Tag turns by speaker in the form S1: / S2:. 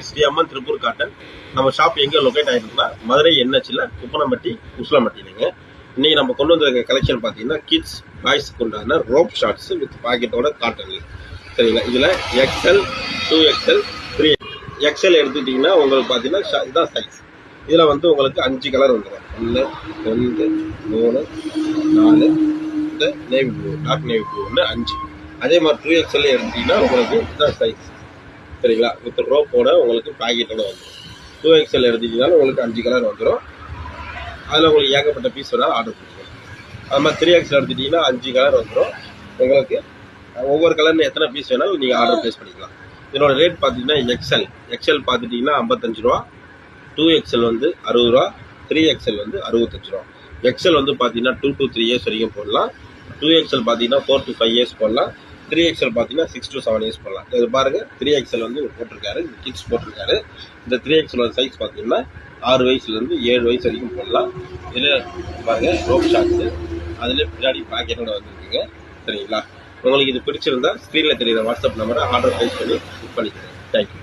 S1: ஸ்ரீ அம்மன் Tiruppur cotton. நம்ம shop எங்கே locate ஆகிருக்குன்னா Madurai என்ஹெச்ல Kuppanampatti உஸ்லம்பட்டிங்க. இன்னைக்கு நம்ம கொண்டு வந்திருக்க கலெக்ஷன் பார்த்தீங்கன்னா கிட்ஸ் பாய்ஸ்க்கு உண்டான ரோப் ஷார்ட்ஸ் வித் பாக்கெட்டோட காட்டன். சரிங்களா, இதில் எக்ஸ்எல், 2XL, 3XL எடுத்துக்கிட்டிங்கன்னா உங்களுக்கு பார்த்தீங்கன்னா இதுதான் சைஸ். இதில் வந்து உங்களுக்கு 5 கலர் வந்துடும். 1, 2, 3, 4, இந்த navy blue, dark navy blue 1, 5. அதே மாதிரி 2XL எடுத்துட்டிங்கன்னா உங்களுக்கு இதுதான் சைஸ். சரிங்களா, வித் ரோப்போட உங்களுக்கு பாக்கெட்டோட வந்துடும். 2XL எடுத்துக்கிட்டீங்கன்னா உங்களுக்கு 5 கலர் வந்துடும். அதில் உங்களுக்கு ஏகப்பட்ட பீஸ் வேணாலும் ஆர்டர் பண்ணிக்கலாம். அது மாதிரி 3XL எடுத்துக்கிட்டிங்கன்னா 5 கலர் வந்துடும். உங்களுக்கு ஒவ்வொரு கலர்னு எத்தனை பீஸ் வேணாலும் நீங்கள் ஆர்டர் ப்ளேஸ் பண்ணிக்கலாம். இதனோட ரேட் பார்த்தீங்கன்னா எக்ஸ்எல் பார்த்துட்டிங்கன்னா 55 ரூபா, 2XL வந்து 60 ரூபா, 3XL வந்து 65 ரூபா. எக்ஸ்எல் வந்து பார்த்தீங்கன்னா 2 to 3 இயர்ஸ் வரைக்கும் போடலாம். 2XL பார்த்தீங்கன்னா 4 to 5 இயர்ஸ் போடலாம். 3XL பார்த்தீங்கன்னா 6 to 7 இயர்ஸ் போடலாம். இது பாருங்க, 3XL வந்து போட்டிருக்காரு, கிட்ஸ் போட்டிருக்காரு. இந்த 3XL சைஸ் பார்த்தீங்கன்னா 6 வயசுலேருந்து 7 வயசு வரைக்கும் போடலாம். இதில் பாருங்க ரோப் ஷார்ட்ஸு, அதில் பின்னாடி பாக்கெட்டோட வந்துருக்குங்க. சரிங்களா, உங்களுக்கு இது பிடிச்சிருந்தா ஸ்க்ரீனில் தெரியுற வாட்ஸ்அப் நம்பரை ஆர்டர் ப்ளேஸ் பண்ணி புக் பண்ணிக்கிறேன். தேங்க்யூ.